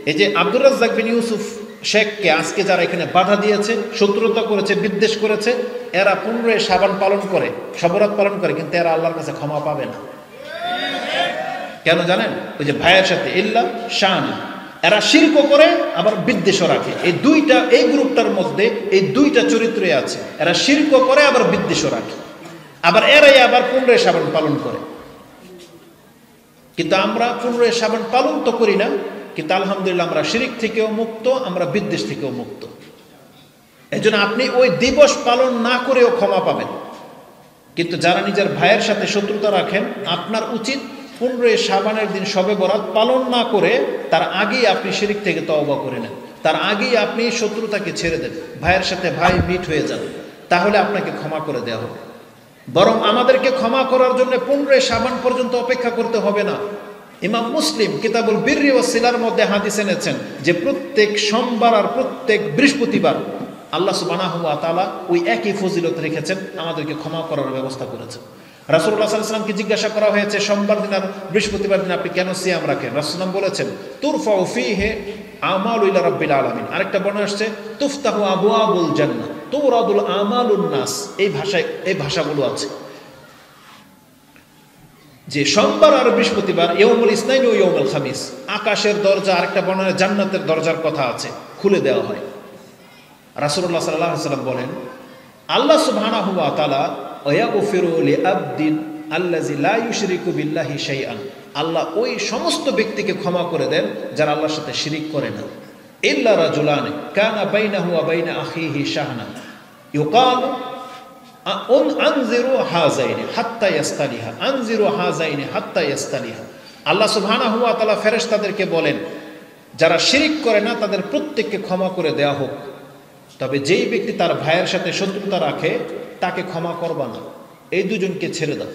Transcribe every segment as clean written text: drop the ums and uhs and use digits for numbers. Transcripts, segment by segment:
এই যে আব্দুর রাজ্জাক বিন ইউসুফ শেখকে আজকে যারা এখানে বাধা দিয়েছে, শত্রুতা করেছে, বিদ্বেষ করেছে, এরা 15 শাবান পালন করে, শবরাত পালন করে, কিন্তু এরা আল্লাহর কাছে ক্ষমা পাবে না। কেন জানেন? ওই যে ভাইয়ের সাথে ইল্লা শান, এরা শিরক করে আবার বিদ্বেষও রাখে। এই গ্রুপটার মধ্যে এই দুইটা চরিত্রই আছে। এরা শিরক করে আবার বিদ্বেষও রাখে, আবার এরাই আবার 15 শাবান পালন করে। কিন্তু আমরা 15 শাবান পালন তো করি না, কিন্তু আলহামদুলিল্লাহ আমরা শিরিক থেকেও মুক্ত, আমরা বিদ্বেষ থেকেও মুক্ত। এজন্য আপনি ওই দিবস পালন না করেও ক্ষমা পাবেন। কিন্তু যারা নিজের ভাইয়ের সাথে শত্রুতা রাখেন, আপনার উচিত 15 শাবানের দিন শবে বরাত পালন না করে তার আগেই আপনি শিরিক থেকে তওবা করে নেন, তার আগেই আপনি শত্রুতাকে ছেড়ে দেন, ভাইয়ের সাথে ভাই মিট হয়ে যান, তাহলে আপনাকে ক্ষমা করে দেওয়া হবে। বরং আমাদেরকে ক্ষমা করার জন্য 15 শাবান পর্যন্ত অপেক্ষা করতে হবে না। ইমাম মুসলিম কিতাবুল বিররি ওয়াস সিলার মধ্যে হাদিস এনেছেন যে প্রত্যেক সোমবার আর প্রত্যেক বৃহস্পতিবার আল্লাহ সুবহানাহু ওয়া তাআলা ওই একই ফজিলত রেখেছেন, আমাদেরকে ক্ষমা করার ব্যবস্থা করেছেন। রাসূলুল্লাহ সাল্লাল্লাহু আলাইহি ওয়াসাল্লামকে জিজ্ঞাসা করা হয়েছে, সোমবার দিন আর বৃহস্পতিবার দিন আপনি কেন সিয়াম রাখেন? রাসূলুল্লাহ বলেছেন, তুরফাউ ফীহি আমালু ইলা রাব্বিল আলামিন। আরেকটা বর্ণনা আসছে, তুফতাহু আবওয়াবুল জান্নাহ তুরাদুল আমালুন নাস। এই ভাষাগুলো আছে যে সোমবার আর বৃহস্পতিবার ইয়াউমুল ইসনাইন ও ইয়াউমুল খামিস আকাশের দরজা, আরেকটা বর্ণনায় জান্নাতের দরজার কথা আছে, খুলে দেওয়া হয়। রাসূলুল্লাহ সাল্লাল্লাহু আলাইহি ওয়াসাল্লাম বলেন, আল্লাহ সুবহানাহু ওয়া তাআলা ওয়াগফিরু লিআবদিন আল্লাযী লা ইউশরিকু বিল্লাহি শাইআন। আল্লাহ ওই সমস্ত ব্যক্তিকে ক্ষমা করে দেন যারা আল্লাহর সাথে শিরিক করে না। ইল্লা রাজুলান কানা বাইনাহু ওয়া বাইনা আখিহি শাহনা ইউকালু আনজিরু হাযাইনি হাত্তা ইয়াস্তালিহা, আনজিরু হাযাইনি হাত্তা ইয়াস্তালিহা। আল্লাহ সুবহানাহু ওয়া তাআলা ফেরেশতাদেরকে বলেন, যারা শিরিক করে না তাদের প্রত্যেককে ক্ষমা করে দেওয়া হোক, তবে যেই ব্যক্তি তার ভাইয়ের সাথে শত্রুতা রাখে তাকে ক্ষমা করবা না, এই দুজনকে ছেড়ে দাও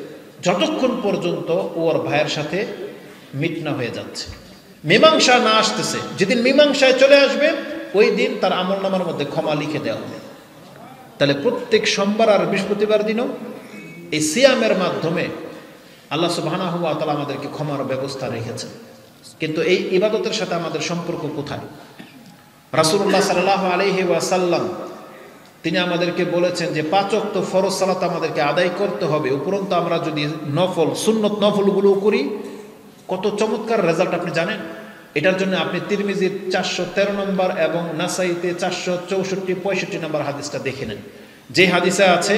যতক্ষণ পর্যন্ত ওর ভাইয়ের সাথে মিট না হয়ে যাচ্ছে, মীমাংসা না আসতেছে। যেদিন মীমাংসায় চলে আসবে ওই দিন তার আমলনামার মধ্যে ক্ষমা লিখে দেওয়া হবে। তাহলে প্রত্যেক সোমবার আর বৃহস্পতিবার দিনও এই সিয়ামের মাধ্যমে আল্লাহ সুবহানাহু ওয়া তাআলা আমাদেরকে ক্ষমার ব্যবস্থা রেখেছেন। কিন্তু এই ইবাদতের সাথে আমাদের সম্পর্ক কোথায়? রাসূলুল্লাহ সাল্লাল্লাহু আলাইহি ওয়াসাল্লাম তিনি আমাদেরকে বলেছেন যে 5 ওয়াক্ত ফরজ সালাত আমাদেরকে আদায় করতে হবে। উপরন্তু আমরা যদি নফল সুন্নত নফলগুলো করি, কত চমৎকার রেজাল্ট আপনি জানেন। এটার জন্য আপনি তিরমিজির 413 নম্বর এবং নাসাইতে 464-65 নম্বর হাদিসটা দেখে নেন। যে হাদিসে আছে,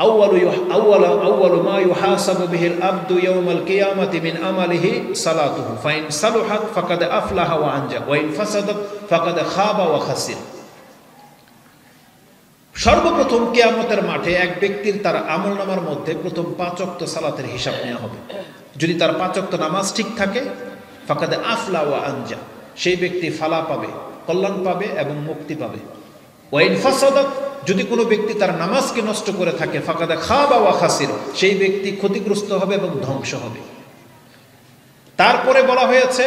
আউয়ালু মা ইউহাসাবু বিহিল আবদু ইয়াউমাল কিয়ামাতি মিন আমালিহি সালাতুহু ফাইন সালুহাত ফাকাদ আফলাহা ওয়া আনজা ওয়া ইন ফাসাদাত ফাকাদ খাবা ওয়া খাসির। সর্বপ্রথম কিয়ামতের মাঠে এক ব্যক্তির তার আমলনামার মধ্যে প্রথম 5 ওয়াক্ত সালাতের হিসাব নেওয়া হবে। যদি তার 5 ওয়াক্ত নামাজ ঠিক থাকে, ফাকাদ আফলা ওয়া আনজা, সেই ব্যক্তি ফালা পাবে, কল্যাণ পাবে এবং মুক্তি পাবে। ওয়া ইন ফাসাদাত, যদি কোনো ব্যক্তি তার নামাজকে নষ্ট করে থাকে, ফাকাদ খাবা ওয়া খাসির, সেই ব্যক্তি ক্ষতিগ্রস্ত হবে এবং ধ্বংস হবে। তারপরে বলা হয়েছে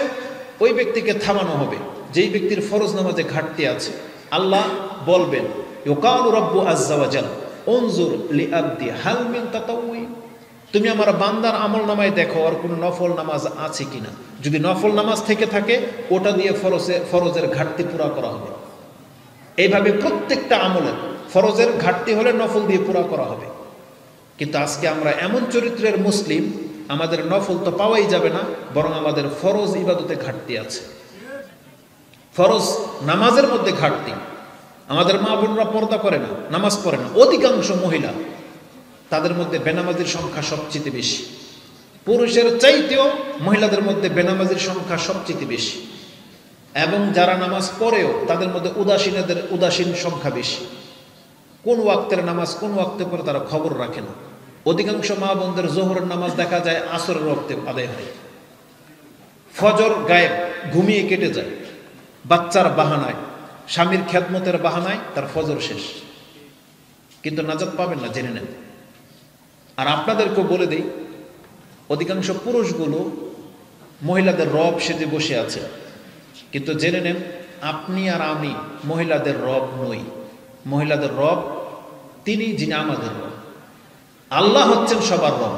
ওই ব্যক্তিকে থামানো হবে যেই ব্যক্তির ফরজ নামাজে ঘাটতি আছে। আল্লাহ বলবেন, ইউকালু রাব্বু আযজা ওয়া জাল উনজুর লিআবদি হাল মিন তাতাউই, তুমি আমার বান্দার আমল নামায় দেখো আর কোনো নফল নামাজ আছে কিনা। যদি নফল নামাজ থেকে থাকে ওটা দিয়ে ফরজের ঘাটতি পুরা করা হবে। এইভাবে প্রত্যেকটা আমলের ফরজের ঘাটতি হলে নফল দিয়ে পুরা করা হবে। কিন্তু আজকে আমরা এমন চরিত্রের মুসলিম, আমাদের নফল তো পাওয়াই যাবে না, বরং আমাদের ফরজ ইবাদতে ঘাটতি আছে, ফরজ নামাজের মধ্যে ঘাটতি। আমাদের মা বোনরা পর্দা করে না, নামাজ পড়ে না, অধিকাংশ মহিলা, তাদের মধ্যে বেনামাজির সংখ্যা সবচেয়ে বেশি। পুরুষের চাইতেও মহিলাদের মধ্যে বেনামাজির সংখ্যা সবচেয়ে বেশি। এবং যারা নামাজ পড়েও তাদের মধ্যে উদাসীন সংখ্যা বেশি। কোন ওয়াক্তের নামাজ কোন ওয়াক্তে পড়ে তারা খবর রাখে না। অধিকাংশ মা বোনদের জোহরের নামাজ দেখা যায় আসরের ওয়াক্তে আদায় হয়, ফজর গায়েব, ঘুমিয়ে কেটে যায়, বাচ্চার বাহানায়, স্বামীর খেদমতের বাহানায় তার ফজর শেষ। কিন্তু নাজাত পাবেন না, জেনে নেন। আর আপনাদেরকেও বলে দেই, অধিকাংশ পুরুষগুলো মহিলাদের রব সেজে বসে আছে, কিন্তু জেনে নেন আপনি আর আমি মহিলাদের রব নই। মহিলাদের রব তিনি, যিনি আমাদের রব। আল্লাহ হচ্ছেন সবার রব।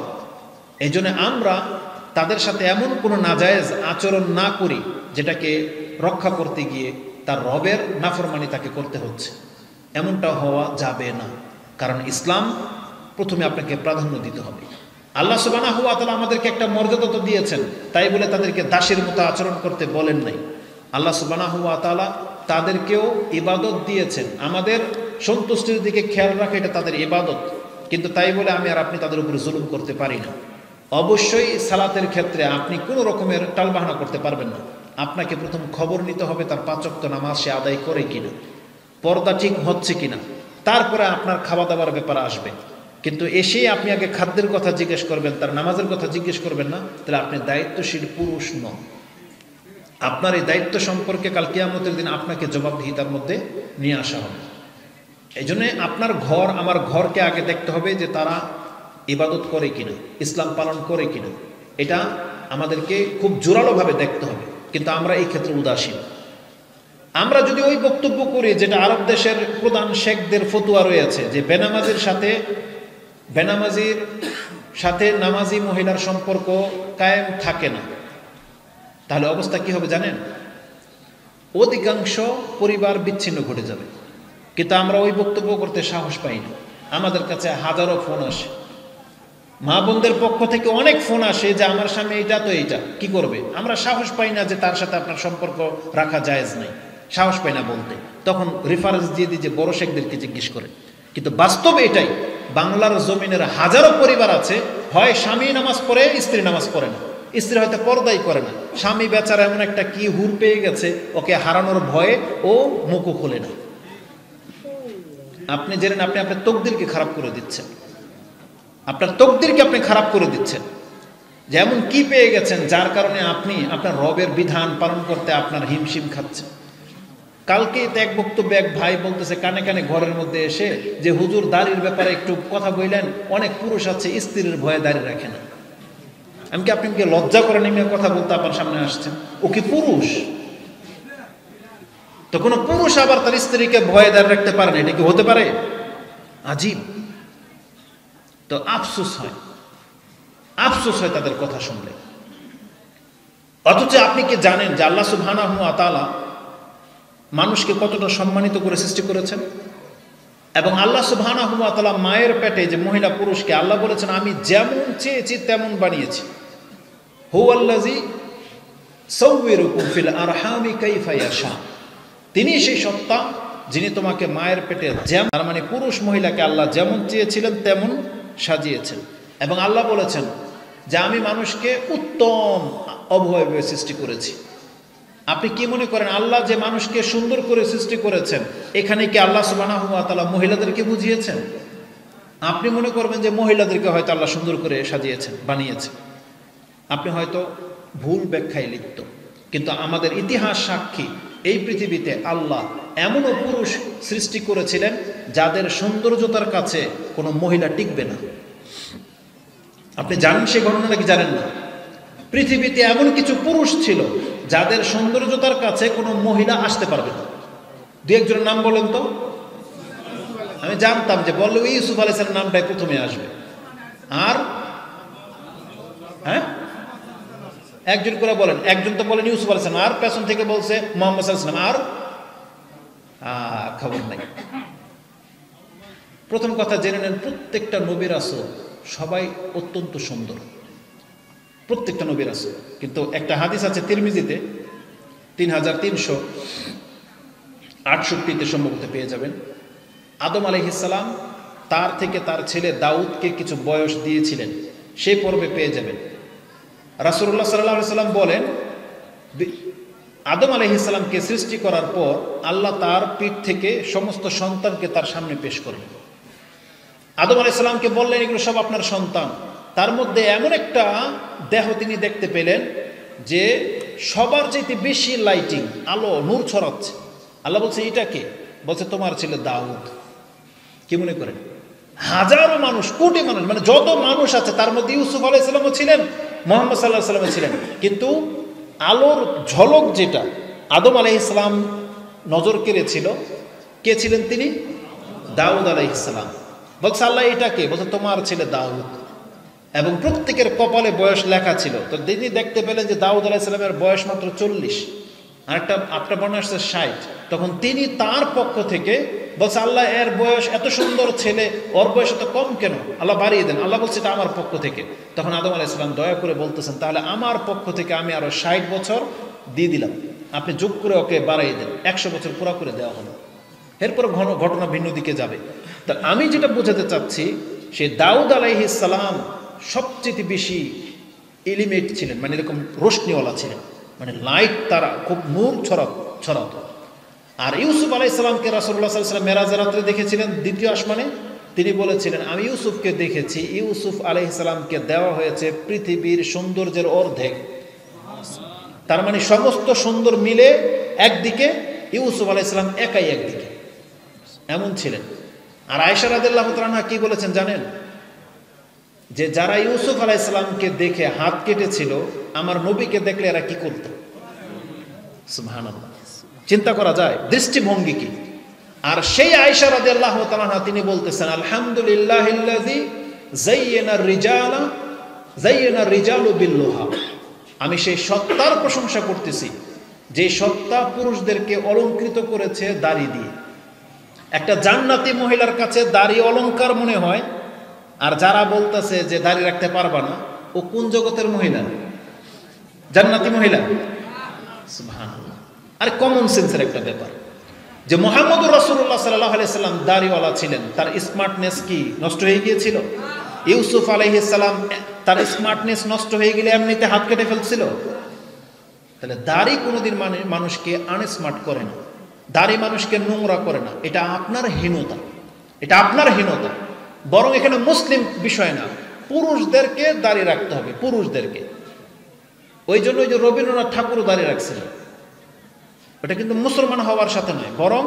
এই জন্য আমরা তাদের সাথে এমন কোনো নাজায়েজ আচরণ না করি যেটাকে রক্ষা করতে গিয়ে তার রবের নাফরমানি তাকে করতে হচ্ছে, এমনটা হওয়া যাবে না। কারণ ইসলাম প্রথমে আপনাকে প্রাধান্য দিতে হবে। আল্লাহ সুবহানাহু ওয়া তাআলা আমাদেরকে একটা মর্যাদা তো দিয়েছেন, তাই বলে তাদেরকে দাসের মতো আচরণ করতে বলেন নাই। আল্লাহ সুবহানাহু ওয়া তাআলা তাদেরকেও ইবাদত দিয়েছেন, আমাদের সন্তুষ্টির দিকে খেয়াল রাখা এটা তাদের ইবাদত, কিন্তু তাই বলে আমি আর আপনি তাদের উপর জুলুম করতে পারি না। অবশ্যই সালাতের ক্ষেত্রে আপনি কোনো রকমের টালবাহানা করতে পারবেন না। আপনাকে প্রথম খবর নিতে হবে তার 5 ওয়াক্ত নামাজ সে আদায় করে কিনা, পর্দা ঠিক হচ্ছে কিনা, তারপরে আপনার খাওয়া দাওয়ার ব্যাপার আসবে। কিন্তু এসেই আপনি আগে খাদ্যের কথা জিজ্ঞেস করবেন, তার নামাজের কথা জিজ্ঞেস করবেন না, তাহলে আপনি দায়িত্বশীল পুরুষ নন। আপনার এই দায়িত্ব সম্পর্কে কাল কিয়ামতের দিন আপনাকে জবাবদিহিতার মধ্যে নিয়ে আসা হবে। এই জন্য আপনার ঘর আমার ঘরকে আগে দেখতে হবে যে তারা ইবাদত করে কিনা, ইসলাম পালন করে কিনা, এটা আমাদেরকে খুব জোরালোভাবে দেখতে হবে। কিন্তু আমরা এই ক্ষেত্রে উদাসীন। আমরা যদি ওই বক্তব্য করি যেটা আরব দেশের প্রধান শেখদের ফতুয়া রয়েছে যে বেনামাজির সাথে নামাজি মহিলার সম্পর্ক কায়েম থাকে না, তাহলে অবস্থা কি হবে জানেন? অধিকাংশ পরিবার বিচ্ছিন্ন ঘটে যাবে। কিন্তু আমরা ওই বক্তব্য করতে সাহস পাই না। আমাদের কাছে হাজারো ফোন আসে, মা বোনদের পক্ষ থেকে অনেক ফোন আসে যে আমার স্বামী এইটা তো এইটা, কি করবে? আমরা সাহস পাই না যে তার সাথে আপনার সম্পর্ক রাখা জায়েজ নাই, সাহস পাই না বলতে। তখন রেফারেন্স দিয়ে দিই যে বড় শেখদেরকে জিজ্ঞেস করে। কিন্তু বাস্তবে এটাই, বাংলার জমিনের হাজারো পরিবার আছে, হয় স্বামী নামাজ পড়ে স্ত্রী নামাজ পড়ে না, স্ত্রী হয়তো পর্দাই করে না, স্বামী বেচারা এমন একটা কি হুর পেয়ে গেছে ওকে হারানোর ভয়ে ও মুখও খোলে না। আপনি জেনেন আপনি আপনার তকদিরকে খারাপ করে দিচ্ছেন, আপনার তকদিরকে আপনি খারাপ করে দিচ্ছেন। যেমন কি পেয়ে গেছেন যার কারণে আপনি আপনার রবের বিধান পালন করতে আপনার হিমশিম খাচ্ছেন। কালকে এক বক্তব্যে এক ভাই বলতেছে কানে কানে ঘরের মধ্যে এসে যে হুজুর দাড়ির ব্যাপারে একটু কথা বললেন, অনেক পুরুষ আছে স্ত্রীর ভয়ে দাড়ি রাখে না। আমি কি আপনাকে লজ্জা করে নেমে কথা বলতে আপনার সামনে আসছেন? ও কি পুরুষ? তো কোনো পুরুষ আবার তার স্ত্রীকে ভয়ে দাঁড়িয়ে রাখতে পারে না, এটা কি হতে পারে? আজীব। তো আফসোস হয় তাদের কথা শুনলে। অথচ আপনি কি জানেন যে আল্লাহ সুবহানাহু ওয়া তাআলা মানুষকে কতটা সম্মানিত করে সৃষ্টি করেছেন? এবং আল্লাহ সুবহানাহু ওয়া তাআলা মায়ের পেটে যে মহিলা পুরুষকে আল্লাহ বলেছেন আমি যেমন চেয়েছি তেমন বানিয়েছি। হুয়াল্লাযী সাওয়িরুকুম ফিল আরহামি কাইফা ইয়াশা, তিনি সেই সত্তা যিনি তোমাকে মায়ের পেটে যেমন, তার মানে পুরুষ মহিলাকে আল্লাহ যেমন চেয়েছিলেন তেমন সাজিয়েছেন। এবং আল্লাহ বলেছেন যে আমি মানুষকে উত্তম অবয়বে সৃষ্টি করেছি। আপনি কি মনে করেন আল্লাহ যে মানুষকে সুন্দর করে সৃষ্টি করেছেন এখানে কি আল্লাহ সুবহানাহু ওয়া তাআলা মহিলাদেরকে বুঝিয়েছেন? আপনি মনে করবেন যে মহিলাদেরকে হয়তো আল্লাহ সুন্দর করে সাজিয়েছেন, বানিয়েছেন। আপনি হয়তো ভুল ব্যাখ্যায় লিপ্ত। কিন্তু আমাদের ইতিহাস সাক্ষী এই পৃথিবীতে আল্লাহ এমনও পুরুষ সৃষ্টি করেছিলেন যাদের সৌন্দর্যতার কাছে কোনো মহিলা টিকবে না। আপনি জানেন সেই ঘটনাটা কি জানেন না? পৃথিবীতে এমন কিছু পুরুষ ছিল যাদের সৌন্দর্যতার কাছে কোনো মহিলা আসতে পারবে না। দু একজনের নাম বলেন তো। আমি জানতাম যে বললে ইউসুফ আলাইহিস সালামের নামটাই প্রথমে আসবে। আর হ্যাঁ, একজন করে বলেন, একজন তো বলেন ইউসুফ আলাইহিস সালাম, আর পেছন থেকে বলছে মুহাম্মদ সাল্লাল্লাহু আলাইহি ওয়াসাল্লাম, আর খবর নাই। প্রথম কথা জেনে নেন, প্রত্যেকটা নবী রাসূল সবাই অত্যন্ত সুন্দর, প্রত্যেকটা নবী রাসূল। কিন্তু একটা হাদিস আছে তিরমিজিতে 3368 সম্ভবত পেয়ে যাবেন। আদম আলাইহিস সালাম তার থেকে তার ছেলে দাউদকে কিছু বয়স দিয়েছিলেন, সেই পর্বে পেয়ে যাবেন। রাসূলুল্লাহ সাল্লাল্লাহু আলাইহি সাল্লাম বলেন আদম আলাইহিস সালামকে সৃষ্টি করার পর আল্লাহ তার পিঠ থেকে সমস্ত সন্তানকে তার সামনে পেশ করলেন। আদম আলাইহিস সালামকে বললেন এগুলো সব আপনার সন্তান। তার মধ্যে এমন একটা দেহ তিনি দেখতে পেলেন যে সবার চাইতে বেশি লাইটিং, আলো, নূর ছড়াচ্ছে। আল্লাহ বলছে এটা কে? বলছে তোমার ছেলে দাউদ। কি মনে করেন? হাজারো মানুষ, কোটি মানুষ, মানে যত মানুষ আছে তার মধ্যে ইউসুফ আলাইহিস সালামও ছিলেন, মুহাম্মদ সাল্লাল্লাহু আলাইহি ওয়াসাল্লাম ছিলেন। কিন্তু আলোর ঝলক যেটা আদম আলাইহিস সালাম নজর কেড়েছিল, কে ছিলেন তিনি? দাউদ আলাইহিস সালাম। বলছে আল্লাহ এটা কে? বলছে তোমার ছেলে দাউদ। এবং প্রত্যেকের কপালে বয়স লেখা ছিল। তো তিনি দেখতে পেলেন যে দাউদ আলাইহিস সালামের বয়স মাত্র 40, আর একটা আপনার বর্ণনা আসছে 60, তখন তিনি তার পক্ষ থেকে বলছে আল্লাহ এর বয়স এত সুন্দর ছেলে, ওর বয়স এত কম কেন, আল্লাহ বাড়িয়ে দেন। আল্লাহ বলছে এটা আমার পক্ষ থেকে। তখন আদম আলাইহিস সালাম দয়া করে বলতেছেন তাহলে আমার পক্ষ থেকে আমি আরো 60 বছর দিয়ে দিলাম, আপনি যোগ করে ওকে বাড়াই দেন, 100 বছর পুরো করে দেওয়া হলো। এরপর ঘটনা ভিন্ন দিকে যাবে। তা আমি যেটা বোঝাতে চাচ্ছি, সে দাউদ আলাইহিস সালাম সবচেয়ে বেশি এলিমেট ছিলেন, মানে এরকম রোশনিওয়ালা ছিলেন, মানে লাইট তারা খুব নূর ছড়াতো। আর ইউসুফ আলাইহিস সালামকে রাসূলুল্লাহ সাল্লাল্লাহু আলাইহি ওয়াসাল্লাম মেরাজের রাত্রে দেখেছিলেন দ্বিতীয় আসমানে। তিনি বলেছিলেন আমি ইউসুফকে দেখেছি, ইউসুফ আলাইহিস সালামকে দেওয়া হয়েছে পৃথিবীর সৌন্দর্যের অর্ধেক। তার মানে সমস্ত সুন্দর মিলে একদিকে, ইউসুফ আলাইহিস সালাম একাই একদিকে, এমন ছিলেন। আর আয়েশা রাদিয়াল্লাহু তাআলা আনহা কি বলেছেন জানেন, যে যারা ইউসুফ আলাইহিস সালামকে দেখে হাত কেটেছিল, আমার নবীকে দেখলে এরা কি করত? সুবহানাল্লাহ, চিন্তা করা যায় দৃষ্টিভঙ্গি কি। আর সেই আয়েশা রাদিয়াল্লাহু তাআলা আনহা তিনি বলতেছেন আলহামদুলিল্লাহিল্লাযী যায়্যানা রিজালু বিল্লুহা, আমি সেই সত্তার প্রশংসা করতেছি যে সত্তা পুরুষদেরকে অলংকৃত করেছে দাড়ি দিয়ে। একটা জান্নাতি মহিলার কাছে দাড়ি অলংকার মনে হয়, আর যারা বলতেছে যে দাড়ি রাখতে পারবা না, ও কোন জগতের মহিলা? জান্নাতি মহিলা? সুবহানাল্লাহ। আর কমন সেন্সের একটা ব্যাপার যে মুহাম্মদুর রাসূলুল্লাহ সাল্লাল্লাহু আলাইহি সাল্লাম দাড়িওয়ালা ছিলেন, তার স্মার্টনেস কি নষ্ট হয়ে গিয়েছিল? ইউসুফ আলাইহিস সালাম তার স্মার্টনেস নষ্ট হয়ে গেলে এমনিতে হাত কেটে ফেলছিল? তাহলে দাড়ি কোনোদিন মানুষকে আনস্মার্ট করে না, দাড়ি মানুষকে নোংরা করে না। এটা আপনার হীনতা, এটা আপনার হীনতা। বরং এখানে মুসলিম বিষয় না, পুরুষদেরকে দাড়ি রাখতে হবে, পুরুষদেরকে। ওই জন্য ওই যে রবীন্দ্রনাথ ঠাকুরও দাড়ি রাখছিলেন, ওটা কিন্তু মুসলমান হওয়ার সাথে নয়, বরং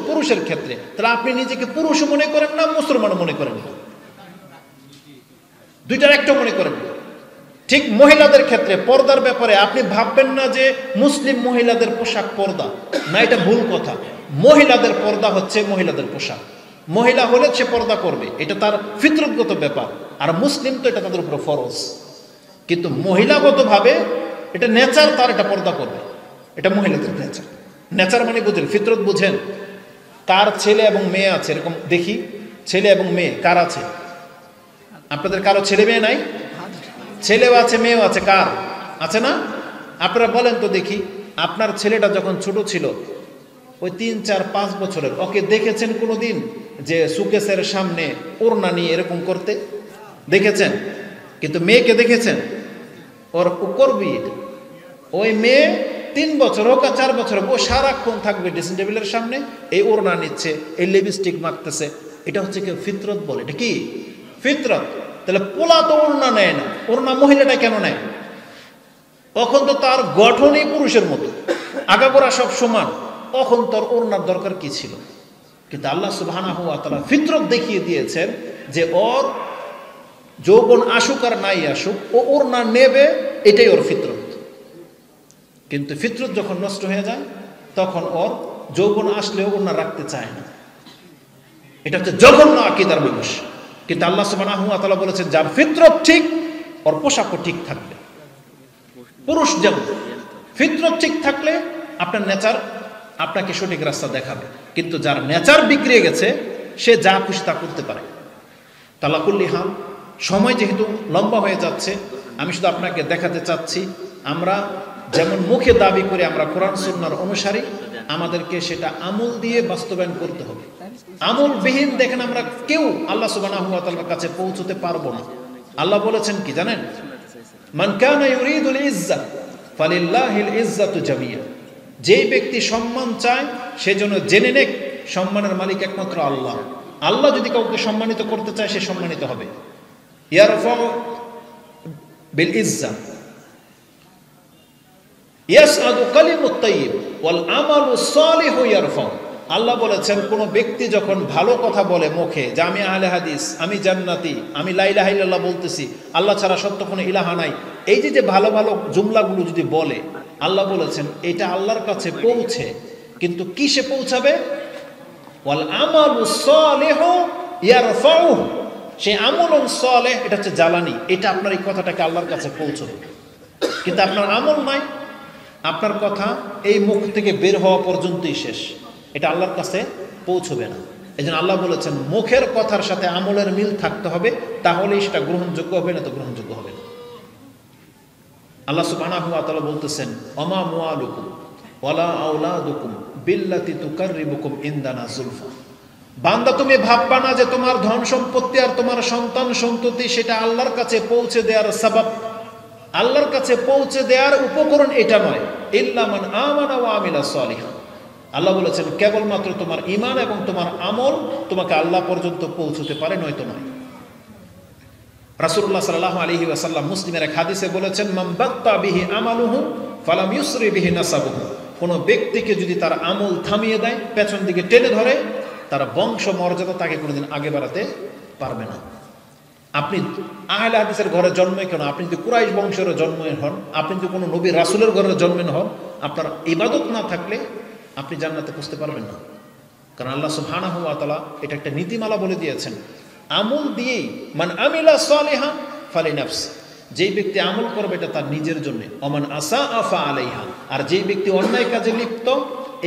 পুরুষের ক্ষেত্রে। তাহলে আপনি নিজেকে পুরুষও মনে করেন না, মুসলমানও মনে করেন না, দুইটার একটা মনে করেন। ঠিক মহিলাদের ক্ষেত্রে পর্দার ব্যাপারে আপনি ভাববেন না যে মুসলিম মহিলাদের পোশাক পর্দা, না, এটা ভুল কথা। মহিলাদের পর্দা হচ্ছে মহিলাদের পোশাক, মহিলা হলে সে পর্দা করবে, এটা তার ফিতরতগত ব্যাপার। আর মুসলিম তো এটা তাদের উপর ফরজ, কিন্তু মহিলাগতভাবে এটা নেচার, তার এটা পর্দা করবে, এটা মহিলাদের নেচার। নেচার মানে বুঝেন, ফিতরত বুঝেন। কার ছেলে এবং মেয়ে আছে এরকম দেখি, ছেলে এবং মেয়ে কার আছে? আপনাদের কারো ছেলে মেয়ে নাই? ছেলেও আছে মেয়েও আছে, কার আছে না? আপনারা বলেন তো দেখি, আপনার ছেলেটা যখন ছোট ছিল, ওই 3, 4, 5 বছরের, ওকে দেখেছেন কোনোদিন যে সুকেসের সামনে ওড়না নিয়ে এরকম করতে? দেখেছেন? কিন্তু মেয়েকে দেখেছেন? ওর করবি। ওই মেয়ে 3 বছর হোক আর 4 বছর হোক, ও সারাক্ষণ থাকবে ড্রেসিং টেবিলের সামনে, এই ওড়না নিচ্ছে, এই লিপস্টিক মাখতেছে। এটা হচ্ছে কি ফিতরত বলে, এটা কি ফিতরত। তাহলে পোলা তো ওড়না নেয় না, ওড়না মহিলাটা কেন নেয়? তখন তো তার গঠনই পুরুষের মতো, আগাগোড়া সব সমান, তখন তোর ওড়নার দরকার কি ছিল? কিন্তু আল্লাহ সুবহানাহু ওয়া তাআলা ফিতরত দেখিয়ে দিয়েছেন যে ওর যৌবন আসুক আর নাই আসুক, ও ওড়না নেবে, এটাই ওর ফিতরত। কিন্তু ফিতরত যখন নষ্ট হয়ে যায়, তখন ওর যৌবন আসলেও ওড়না রাখতে চায় না। এটা হচ্ছে জঘন্য আকীদার মানুষ। কিন্তু আল্লাহ সুবহানাহু ওয়া তাআলা বলেছেন যার ফিতরত ঠিক, ওর পোশাকও ঠিক থাকবে। পুরুষ যেমন ফিতরত ঠিক থাকলে আপনার নেচার আপনাকে সঠিক রাস্তা দেখাবে, কিন্তু যার নেচার বিগড়ে গেছে সে যা খুশি তা করতে পারে। তালাকুল্লি হাল, সময় যেহেতু লম্বা হয়ে যাচ্ছে, আমি শুধু আপনাকে দেখাতে চাচ্ছি আমরা যেমন মুখে দাবি করে আমরা কোরআন সুন্নাহর অনুসারী, আমাদেরকে সেটা আমল দিয়ে বাস্তবায়ন করতে হবে। আমলবিহীন দেখেন আমরা কেউ আল্লাহ সুবহানাহু ওয়া তাআলার কাছে পৌঁছতে পারবো না। আল্লাহ বলেছেন কি জানেন? মান কানা ইউরিদুল ইজ্জাত ফালিল্লাহিল ইজ্জাতু জামিয়া। যেই ব্যক্তি সম্মান চায় সেজন্য জেনে নেক সম্মানের মালিক একমাত্র আল্লাহ। আল্লাহ যদি কাউকে সম্মানিত করতে চায় সে সম্মানিত হবে। ইয়ারফাউ বিল ইজ্জা ইয়াসআদু কালিমুত তাইয়্যিব ওয়াল আমালু সালিহু ইয়ারফাউ। আল্লাহ বলেছেন কোন ব্যক্তি যখন ভালো কথা বলে মুখে যে আমি আহলে হাদিস, আমি জান্নাতি, আমি লা ইলাহা ইল্লাল্লাহ বলতেছি, আল্লাহ ছাড়া সত্য কোনো ইলাহা নাই, এই যে ভালো ভালো জুমলাগুলো যদি বলে, আল্লাহ বলেছেন এটা আল্লাহর কাছে পৌঁছে, কিন্তু কিসে পৌঁছাবে? ওয়াল আমালু সালিহু ইয়ারফাউ। সেই আমলুন সালেহ এটা হচ্ছে জ্বালানি, এটা আপনার এই কথাটাকে আল্লাহর কাছে পৌঁছবে। কিন্তু আপনার আমল নাই, আপনার কথা এই মুখ থেকে বের হওয়া পর্যন্তই শেষ, এটা আল্লাহর কাছে পৌঁছবে না। এই জন্য আল্লাহ বলেছেন মুখের কথার সাথে আমলের মিল থাকতে হবে, তাহলেই সেটা গ্রহণযোগ্য হবে, না তো গ্রহণযোগ্য হবে না। আল্লাহ সুবহানাহু ওয়া তাআলা বলতেছেন ওমা মুআলুকুম ওয়ালা আওলাদুকুম বিল্লাতি তুকাররিবুকুম ইনদানা যুলফা। বান্দা তুমি ভাববা না যে তোমার ধন সম্পত্তি আর তোমার সন্তান সন্ততি সেটা আল্লাহর কাছে পৌঁছে দেওয়ার সাবাব, আল্লাহর কাছে পৌঁছে দেওয়ার উপকরণ এটা নয়। ইল্লা মান আমানা ওয়া আমিলা সালিহান। আল্লাহ বলেছেন কেবলমাত্র তোমার ঈমান এবং তোমার আমল তোমাকে আল্লাহ পর্যন্ত পৌঁছতে পারে, নয়তো নয়। রাসূলুল্লাহ সাল্লাল্লাহু আলাইহি ওয়াসাল্লাম মুসলিমের এক হাদিসে বলেছেন মান বাত্তা বিহি আমালুহু ফালাম ইউসরি বিহি নাসাবুহু। কোনো ব্যক্তিকে যদি তার আমল থামিয়ে দেয়, পেছন দিকে টেনে ধরে, তার বংশ মর্যাদা তাকে কোনোদিন আগে বাড়াতে পারবে না। আপনি আহলে হাদিসের ঘরে জন্মে কেন, আপনি যদি কুরাইশ বংশের জন্মে হন, আপনি যদি কোনো নবী রাসূলের ঘরে জন্মেন হন, আপনার ইবাদত না থাকলে আপনি জান্নাতে পৌঁছতে পারবেন না। কারণ আল্লাহ সুবহানাহু ওয়া তাআলা এটা একটা নীতিমালা বলে দিয়েছেন, আমল দিয়েই মান আমিলা সালিহান ফালিনাফসি। যেই ব্যক্তি আমল করবে এটা তার নিজের জন্য, ওমান আসা আফা আলাইহা। আর যেই ব্যক্তি অন্যায় কাজে লিপ্ত,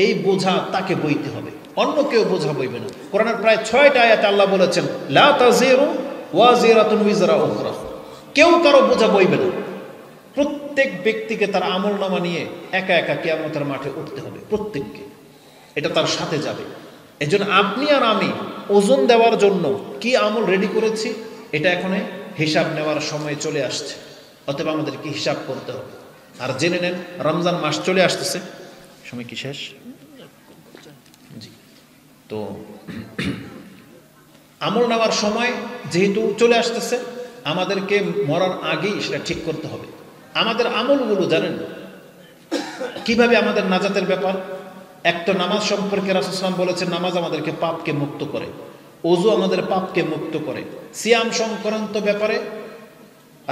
এই বোঝা তাকে বইতে হবে, অন্য কেউ বোঝা বইবে না। কোরআনের প্রায় 6টা আয়াতে আল্লাহ বলেছেন লা তাজিরু ওয়াজিরাতুন উযরা উখরা। কেউ কারো বোঝা বইবে না। প্রত্যেক ব্যক্তিকে তার আমলনামা নিয়ে একা একা কিয়ামতের মাঠে উঠতে হবে, প্রত্যেককে। এটা তার সাথে যাবে। এজন্য আপনি আর আমি ওজন দেওয়ার জন্য কি আমল রেডি করেছি, এটা এখন হিসাব নেওয়ার সময় চলে আসছে। অতএব আমাদেরকে হিসাব করতে হবে। আর জেনে নেন রমজান মাস চলে আসতেছে, সময় কি শেষ? জি। তো আমল নেওয়ার সময় যেহেতু চলে আসতেছে, আমাদেরকে মরার আগেই সেটা ঠিক করতে হবে। আমাদের আমলগুলো জানেন কিভাবে আমাদের নাজাতের ব্যাপার। এক তো নামাজ সম্পর্কে রাসূল সাল্লাল্লাহু আলাইহি ওয়াসাল্লাম বলেছেন নামাজ আমাদেরকে পাপকে মুক্ত করে, ওযু আমাদের পাপকে মুক্ত করে। সিয়াম সংক্রান্ত ব্যাপারে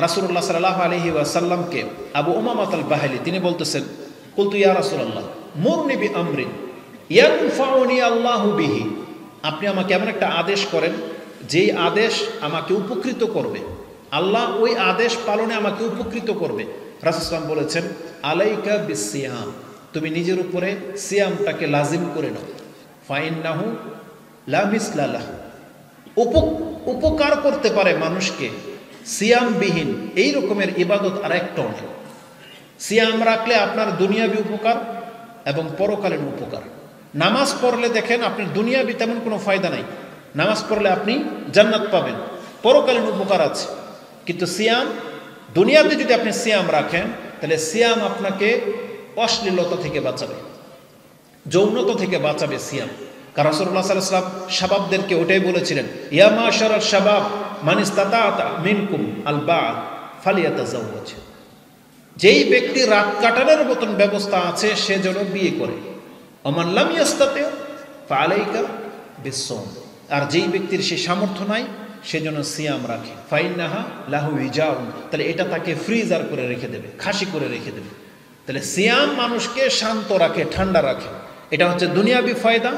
রাসূলুল্লাহ সাল্লাল্লাহু আলাইহি ওয়াসাল্লামকে আবু উমামাহ আল বাহিলি তিনি বলতেছেন কুলতু ইয়া রাসূলুল্লাহ মুরনি বিআমরিন ইয়ানফাউনি আল্লাহু বিহি। আপনি আমাকে এমন একটা আদেশ করেন যেই আদেশ আমাকে উপকৃত করবে, আল্লাহ ওই আদেশ পালনে আমাকে উপকৃত করবে। রাসূল সাল্লাল্লাহু আলাইহি ওয়াসাল্লাম বলেছেন আলাইকা বিসিয়াম, তুমি নিজের উপরে সিয়ামটাকে লাজিম করে নাও। ফাইন্নাহু লা মিসলা লাহু, উপকার করতে পারে মানুষকে সিয়ামবিহীন এই রকমের ইবাদত আর একটাও নেই। সিয়াম রাখলে আপনার দুনিয়াবি উপকার এবং পরকালীন উপকার। নামাজ পড়লে দেখেন আপনার দুনিয়াবি তেমন কোনো ফায়দা নাই, নামাজ পড়লে আপনি জান্নাত পাবেন, পরকালীন উপকার আছে। কিন্তু সিয়াম, দুনিয়াতে যদি আপনি সিয়াম রাখেন তাহলে সিয়াম আপনাকে অশ্লীলতা থেকে বাঁচাবে, যৌনতা থেকে বাঁচাবে সিয়াম। কারণ রাসূলুল্লাহ সাল্লাল্লাহু আলাইহি ওয়াসাল্লাম শাবাবদেরকে ওটাই বলেছিলেন ইয়া মাশারাল শাবাব মান ইসতাতাআ মিনকুম আল বা'আ ফালিয়াতাযাওয়াজ। যেই ব্যক্তি রাত কাটানোর মতন ব্যবস্থা আছে সে যেন বিয়ে করে। ওমান লাম ইয়াস্তাতি ফাআলাইকা বিসসাওম। আর যেই ব্যক্তির সে সামর্থ্য নাই সে যেন সিয়াম রাখে। ফাইন্নাহা লাহু উইজাউন, তাহলে এটা তাকে ফ্রিজার করে রেখে দেবে, খাসি করে রেখে দেবে। তাহলে সিয়াম মানুষকে শান্ত রাখে, ঠান্ডা রাখে। এটা হচ্ছে দুনিয়াবি ফায়দা।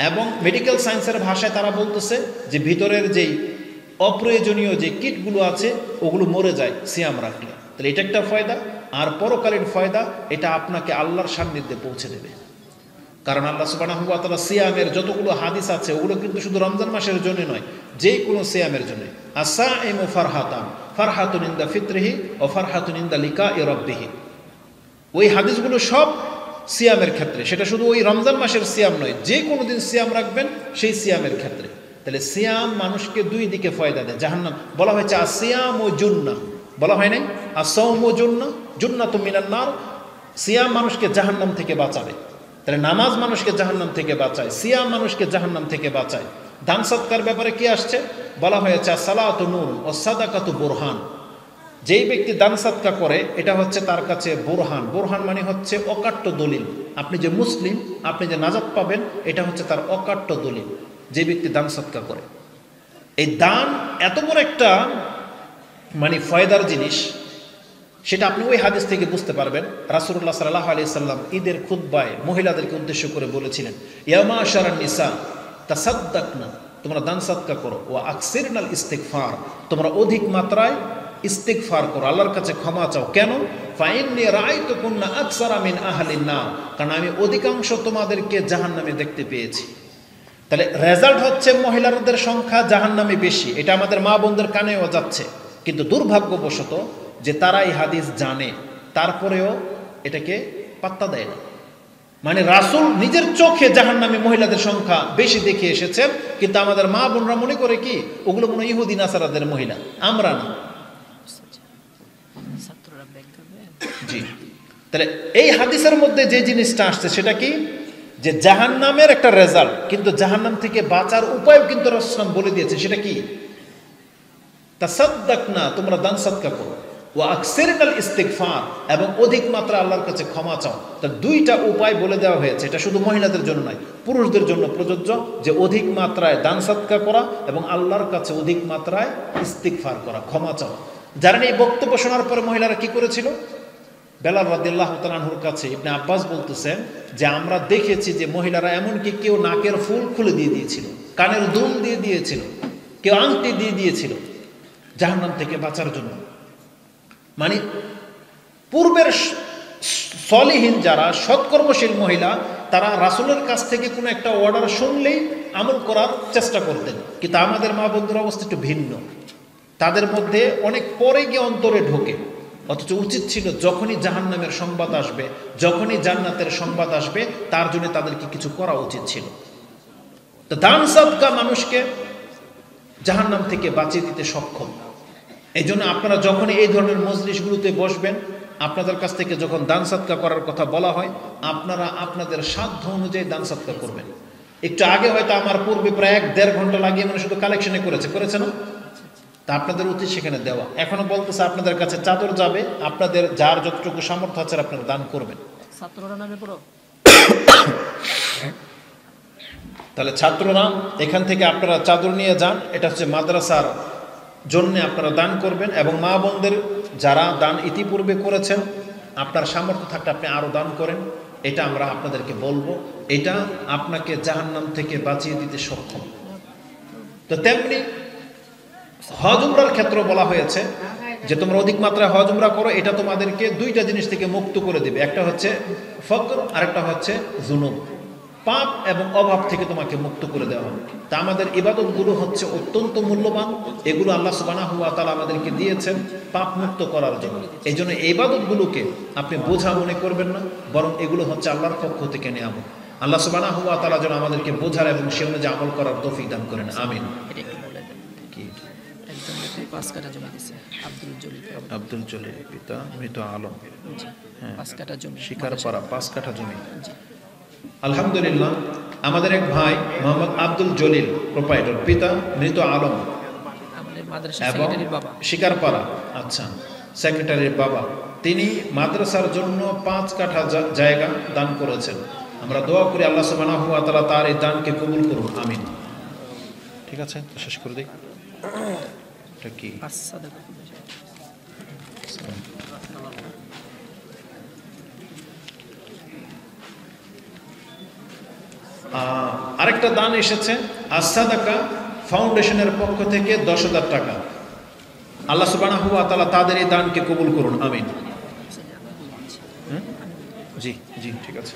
এবং মেডিকেল সায়েন্সের ভাষায় তারা বলতেছে যে ভিতরের যেই অপ্রয়োজনীয় যে কিটগুলো আছে ওগুলো মরে যায় সিয়াম রাখলে। তাহলে এটা একটা ফায়দা। আর পরকালীন ফায়দা, এটা আপনাকে আল্লাহর সান্নিধ্যে পৌঁছে দেবে। কারণ আল্লাহ সুবহানাহু ওয়া তাআলা সিয়ামের যতগুলো হাদিস আছে ওগুলো কিন্তু শুধু রমজান মাসের জন্য নয়, যে কোনো সিয়ামের জন্য। আসাইমু ফারহাতান, ফারহাতুন ইনদা ফিত্রিহি ওয়া ফারহাতুন ইনদা লিকাই রাব্বিহি। ওই হাদিসগুলো সব সিয়ামের ক্ষেত্রে, সেটা শুধু ওই রমজান মাসের সিয়াম নয়, যে কোনো দিন সিয়াম রাখবেন সেই সিয়ামের ক্ষেত্রে। তাহলে সিয়াম মানুষকে দুই দিকে ফায়দা দেয়। জাহান্নাম বলা হয়েছে আসিয়াম ও জুন্নাহ, বলা হয় নাই আসসাওম ও জুন্নাহ, জুন্নাতুম মিনান নার। সিয়াম মানুষকে জাহান্নাম থেকে বাঁচাবে। তাহলে নামাজ মানুষকে জাহান্নাম থেকে বাঁচায়, সিয়াম মানুষকে জাহান্নাম থেকে বাঁচায়। দান সৎকার ব্যাপারে কি আসছে? বলা হয়েছে সালাতু নূর ও সাদাকাতু বুরহান। যেই ব্যক্তি দান সৎকা করে এটা হচ্ছে তার কাছে বুরহান। বুরহান মানে হচ্ছে অকাট্য দলিল। আপনি যে মুসলিম, আপনি যে নাজাত পাবেন, এটা হচ্ছে তার অকাট্য দলিল, যে ব্যক্তি দান সৎকা করে। এই দান এত বড় একটা মানে ফায়দার জিনিস, সেটা আপনি ওই হাদিস থেকে বুঝতে পারবেন। রাসূলুল্লাহ সাল্লাল্লাহু আলাইহি সাল্লাম ঈদের খুতবায় মহিলাদেরকে উদ্দেশ্য করে বলেছিলেন ইয়া মাশারান নিসা তাসাদ্দাকনা, তোমরা দান সৎকা করো, ওয়া আকসিরনাল ইস্তিগফার, তোমরা অধিক মাত্রায় ইস্তিগফার করো, আল্লাহর কাছে ক্ষমা চাও। কেন? ফাইন্নী রাআইতুকুন্না আকসারা মিন আহলিন নার, কারণ আমি অধিকাংশ তোমাদেরকে জাহান্নামে দেখতে পেয়েছি। তাহলে রেজাল্ট হচ্ছে মহিলাদের সংখ্যা জাহান্নামে বেশি, এটা আমাদের মা বোনদের কানেও যাচ্ছে। কিন্তু দুর্ভাগ্যবশত যে তারা এই হাদিস জানে, তারপরেও এটাকে পাত্তা দেয় না। মানে রাসূল নিজের চোখে জাহান্নামে মহিলাদের সংখ্যা বেশি দেখে এসেছেন, কিন্তু আমাদের মা বোনরা মনে করে কি ওগুলো মনে ইহুদি নাসারাদের মহিলা, আমরা না। জি, তাহলে এই হাদিসের মধ্যে যে জিনিসটা আসছে সেটা কি, যে জাহান্নামের একটা রেজাল্ট, কিন্তু জাহান্নাম থেকে বাঁচার উপায় কিন্তু রাসূল বলে দিয়েছে। সেটা কি? তাসাদ্দাকনা, তোমরা দান সাদকা করো, ওয়া আকসিরনাল ইস্তিগফার, এবং অধিক মাত্রা আল্লাহর কাছে ক্ষমা চাও। তা দুইটা উপায় বলে দেওয়া হয়েছে। এটা শুধু মহিলাদের জন্য নয়, পুরুষদের জন্য প্রযোজ্য, যে অধিক মাত্রায় দান সাদকা করা এবং আল্লাহর কাছে অধিক মাত্রায় ইস্তিগফার করা, ক্ষমা চাওয়া। জানেন এই বক্তব্য শোনার পরে মহিলারা কি করেছিল? বেলাল রাদিয়াল্লাহু তাআলা আনহুর কাছে ইবনে আব্বাস বলতেছেন যে আমরা দেখেছি যে মহিলারা এমনকি কেউ নাকের ফুল খুলে দিয়ে দিয়েছিল, কানের দুল দিয়ে দিয়েছিল, কেউ আংটি দিয়ে দিয়েছিল জাহান্নাম থেকে বাঁচার জন্য। মানে পূর্বের সলিহীন যারা সৎকর্মশীল মহিলা, তারা রাসূলের কাছ থেকে কোনো একটা অর্ডার শুনলেই আমল করার চেষ্টা করতেন। কিন্তু আমাদের মা বন্ধুর অবস্থা একটু ভিন্ন, তাদের মধ্যে অনেক পরে গিয়ে অন্তরে ঢোকে। অথচ উচিত ছিল যখনই জাহান্নামের সংবাদ আসবে, যখনই জান্নাতের সংবাদ আসবে, তার জন্য তাদেরকে কিছু করা উচিত ছিল। তো দান সাদকা মানুষকে জাহান্নাম থেকে বাঁচিয়ে দিতে সক্ষম। এই জন্য আপনারা যখন এই ধরনের মজলিসগুলোতে বসবেন, আপনাদের কাছ থেকে যখন দান সাদকা করার কথা বলা হয়, আপনারা আপনাদের সাধ্য অনুযায়ী দান সাদকা করবেন। একটু আগে হয়তো আমার পূর্বে প্রায় 1-1.5 ঘন্টা লাগিয়ে মানে শুধু কালেকশনে করেছে না, তা আপনাদের উচিত সেখানে দেওয়া। এখনো বলতেছে আপনাদের কাছে চাদর যাবে, আপনাদের যার যতটুকু সামর্থ্য আছে আপনারা দান করবেন। তাহলে ছাত্ররা এখান থেকে আপনারা চাদর নিয়ে যান, এটা হচ্ছে মাদ্রাসার জন্য আপনারা দান করবেন। এবং মা বোনদের যারা দান ইতিপূর্বে করেছেন, আপনার সামর্থ্য থাকলে আপনি আরও দান করেন, এটা আমরা আপনাদেরকে বলবো। এটা আপনাকে জাহান্নাম থেকে বাঁচিয়ে দিতে সক্ষম। তো তেমনি হজ উমরার ক্ষেত্রে বলা হয়েছে যে তোমরা অধিক মাত্রায় হজ উমরা করো, এটা তোমাদেরকে দুইটা জিনিস থেকে মুক্ত করে দেবে। একটা হচ্ছে ফকর, আরেকটা হচ্ছে যুনুব, পাপ এবং অভাব থেকে তোমাকে মুক্ত করে দেওয়া হবে। তা আমাদের ইবাদতগুলো হচ্ছে অত্যন্ত মূল্যবান, এগুলো আল্লাহ সুবহানাহু ওয়া তাআলা আমাদেরকে দিয়েছেন পাপ মুক্ত করার জন্য। এই জন্য এই ইবাদতগুলোকে আপনি বোঝা মনে করবেন না, বরং এগুলো হচ্ছে আল্লাহর পক্ষ থেকে নেওয়া। আল্লাহ সুবহানাহু ওয়া তাআলা যেন আমাদেরকে বোঝার এবং সে অনুযায়ী আমল করার তৌফিক দান করেন, আমিন। আব্দুল জলিল পিতা মৃত আলম, শিকারপাড়া 5 কাঠা জমি। আলহামদুলিল্লাহ, আমাদের এক ভাই মোহাম্মদ আব্দুল জলিল প্রোপাইটর, পিতা মৃত আলম এবং শিকারপাড়া, আচ্ছা, সেক্রেটারির বাবা। তিনি মাদ্রাসার জন্য 5 কাঠা জায়গা দান করেছেন। আমরা দোয়া করি আল্লাহ সুবহানাহু ওয়া তাআলা তার এই দানকে কবুল করুন, আমিন। ঠিক আছে, শেষ করে দিই। এটা কি আরেকটা দান এসেছে আস-সাদাকা ফাউন্ডেশনের পক্ষ থেকে 10,000 টাকা। আল্লাহ সুবহানাহু ওয়া তাআলা তাদের এই দানকে কবুল করুন, আমিন। জি জি, ঠিক আছে।